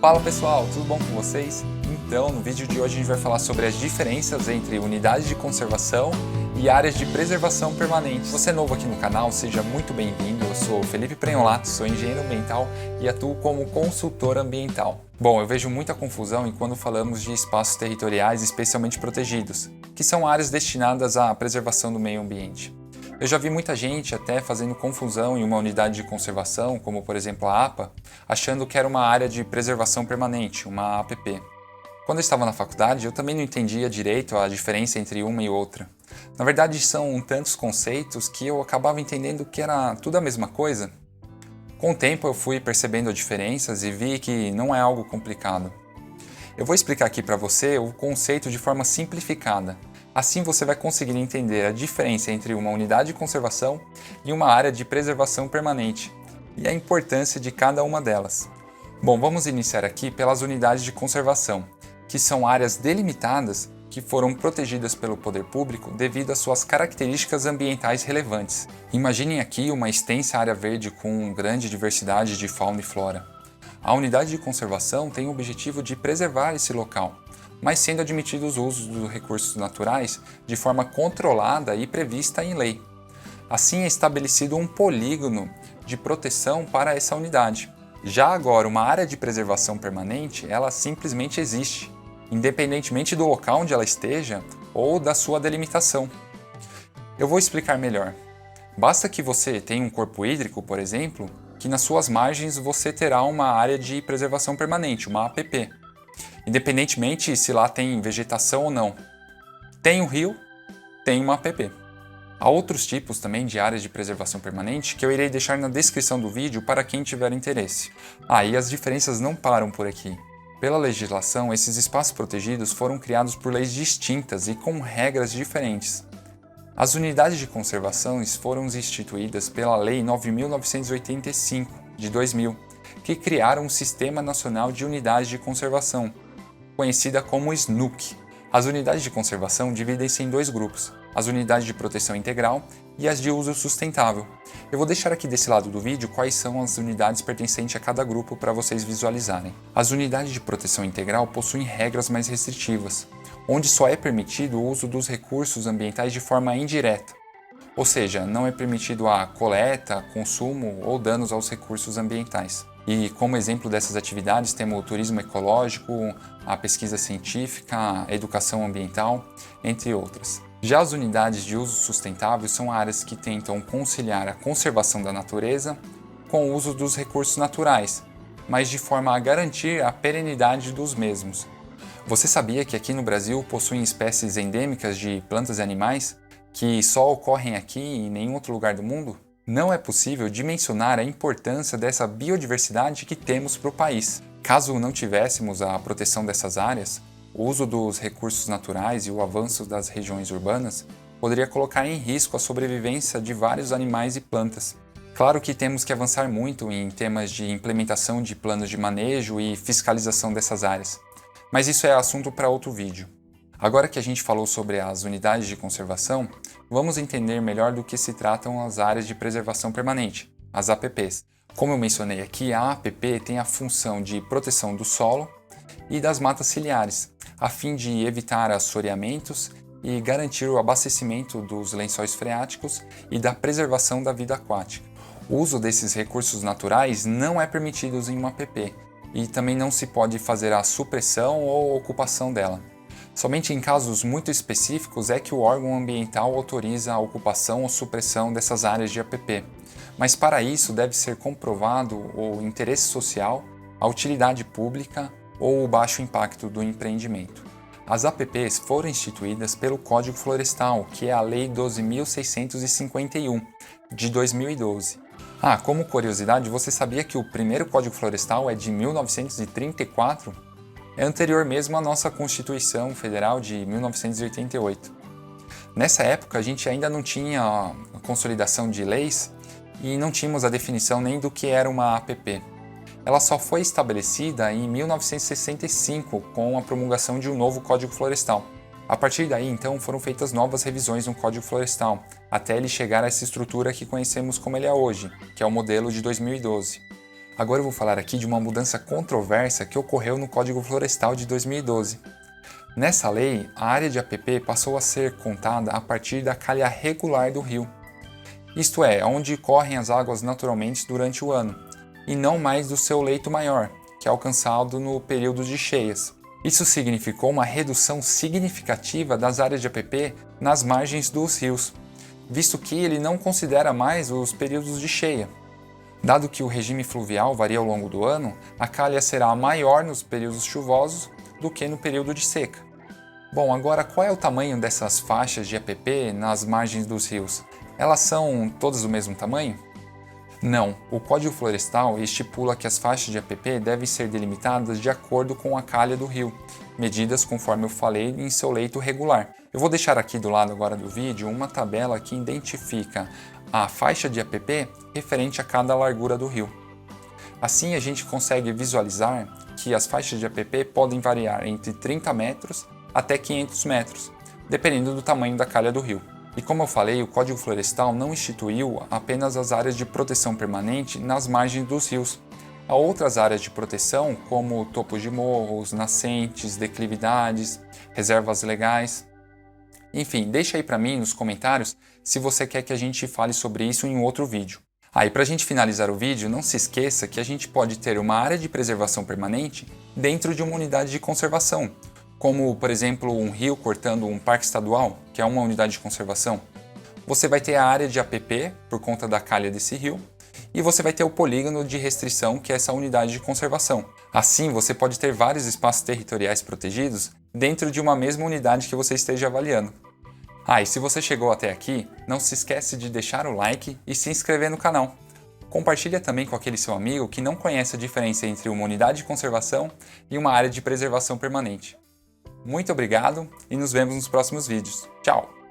Fala pessoal, tudo bom com vocês? Então, no vídeo de hoje a gente vai falar sobre as diferenças entre unidades de conservação e áreas de preservação permanente. Se você é novo aqui no canal, seja muito bem-vindo. Eu sou Felipe Prenholato, sou engenheiro ambiental e atuo como consultor ambiental. Bom, eu vejo muita confusão quando falamos de espaços territoriais especialmente protegidos, que são áreas destinadas à preservação do meio ambiente. Eu já vi muita gente até fazendo confusão em uma unidade de conservação, como por exemplo a APA, achando que era uma área de preservação permanente, uma APP. Quando eu estava na faculdade, eu também não entendia direito a diferença entre uma e outra. Na verdade, são tantos conceitos que eu acabava entendendo que era tudo a mesma coisa. Com o tempo eu fui percebendo as diferenças e vi que não é algo complicado. Eu vou explicar aqui para você o conceito de forma simplificada. Assim você vai conseguir entender a diferença entre uma unidade de conservação e uma área de preservação permanente e a importância de cada uma delas. Bom, vamos iniciar aqui pelas unidades de conservação, que são áreas delimitadas que foram protegidas pelo poder público devido às suas características ambientais relevantes. Imaginem aqui uma extensa área verde com grande diversidade de fauna e flora. A unidade de conservação tem o objetivo de preservar esse local, mas sendo admitidos os usos dos recursos naturais de forma controlada e prevista em lei. Assim é estabelecido um polígono de proteção para essa unidade. Já agora, uma área de preservação permanente, ela simplesmente existe, independentemente do local onde ela esteja ou da sua delimitação. Eu vou explicar melhor. Basta que você tenha um corpo hídrico, por exemplo, que nas suas margens você terá uma área de preservação permanente, uma APP. Independentemente se lá tem vegetação ou não. Tem um rio, tem uma APP. Há outros tipos também de áreas de preservação permanente que eu irei deixar na descrição do vídeo para quem tiver interesse. E as diferenças não param por aqui. Pela legislação, esses espaços protegidos foram criados por leis distintas e com regras diferentes. As unidades de conservação foram instituídas pela Lei 9.985, de 2000, que criaram um Sistema Nacional de Unidades de Conservação, conhecida como SNUC. As unidades de conservação dividem-se em dois grupos, as unidades de proteção integral e as de uso sustentável. Eu vou deixar aqui desse lado do vídeo quais são as unidades pertencentes a cada grupo para vocês visualizarem. As unidades de proteção integral possuem regras mais restritivas, onde só é permitido o uso dos recursos ambientais de forma indireta, ou seja, não é permitido a coleta, consumo ou danos aos recursos ambientais. E como exemplo dessas atividades temos o turismo ecológico, a pesquisa científica, a educação ambiental, entre outras. Já as unidades de uso sustentável são áreas que tentam conciliar a conservação da natureza com o uso dos recursos naturais, mas de forma a garantir a perenidade dos mesmos. Você sabia que aqui no Brasil possuem espécies endêmicas de plantas e animais que só ocorrem aqui e em nenhum outro lugar do mundo? Não é possível dimensionar a importância dessa biodiversidade que temos para o país. Caso não tivéssemos a proteção dessas áreas, o uso dos recursos naturais e o avanço das regiões urbanas poderia colocar em risco a sobrevivência de vários animais e plantas. Claro que temos que avançar muito em temas de implementação de planos de manejo e fiscalização dessas áreas, mas isso é assunto para outro vídeo. Agora que a gente falou sobre as unidades de conservação, vamos entender melhor do que se tratam as áreas de preservação permanente, as APPs. Como eu mencionei aqui, a APP tem a função de proteção do solo e das matas ciliares, a fim de evitar assoreamentos e garantir o abastecimento dos lençóis freáticos e da preservação da vida aquática. O uso desses recursos naturais não é permitido em uma APP e também não se pode fazer a supressão ou ocupação dela. Somente em casos muito específicos é que o órgão ambiental autoriza a ocupação ou supressão dessas áreas de APP, mas para isso deve ser comprovado o interesse social, a utilidade pública ou o baixo impacto do empreendimento. As APPs foram instituídas pelo Código Florestal, que é a Lei 12.651, de 2012. Como curiosidade, você sabia que o primeiro Código Florestal é de 1934? É anterior mesmo à nossa Constituição Federal de 1988. Nessa época, a gente ainda não tinha a consolidação de leis e não tínhamos a definição nem do que era uma APP. Ela só foi estabelecida em 1965 com a promulgação de um novo Código Florestal. A partir daí, então, foram feitas novas revisões no Código Florestal, até ele chegar a essa estrutura que conhecemos como ele é hoje, que é o modelo de 2012. Agora eu vou falar aqui de uma mudança controversa que ocorreu no Código Florestal de 2012. Nessa lei, a área de APP passou a ser contada a partir da calha regular do rio, isto é, onde correm as águas naturalmente durante o ano, e não mais do seu leito maior, que é alcançado no período de cheias. Isso significou uma redução significativa das áreas de APP nas margens dos rios, visto que ele não considera mais os períodos de cheia. Dado que o regime fluvial varia ao longo do ano, a calha será maior nos períodos chuvosos do que no período de seca. Bom, agora qual é o tamanho dessas faixas de APP nas margens dos rios? Elas são todas do mesmo tamanho? Não, o Código Florestal estipula que as faixas de APP devem ser delimitadas de acordo com a calha do rio, medidas conforme eu falei em seu leito regular. Eu vou deixar aqui do lado agora do vídeo uma tabela que identifica a faixa de APP referente a cada largura do rio. Assim a gente consegue visualizar que as faixas de APP podem variar entre 30 metros até 500 metros, dependendo do tamanho da calha do rio. E como eu falei, o Código Florestal não instituiu apenas as áreas de proteção permanente nas margens dos rios. Há outras áreas de proteção, como topos de morros, nascentes, declividades, reservas legais. Enfim, deixa aí para mim nos comentários se você quer que a gente fale sobre isso em outro vídeo. E para a gente finalizar o vídeo, não se esqueça que a gente pode ter uma área de preservação permanente dentro de uma unidade de conservação, como, por exemplo, um rio cortando um parque estadual, que é uma unidade de conservação. Você vai ter a área de APP, por conta da calha desse rio, e você vai ter o polígono de restrição, que é essa unidade de conservação. Assim, você pode ter vários espaços territoriais protegidos dentro de uma mesma unidade que você esteja avaliando. E se você chegou até aqui, não se esquece de deixar o like e se inscrever no canal. Compartilha também com aquele seu amigo que não conhece a diferença entre uma unidade de conservação e uma área de preservação permanente. Muito obrigado e nos vemos nos próximos vídeos. Tchau!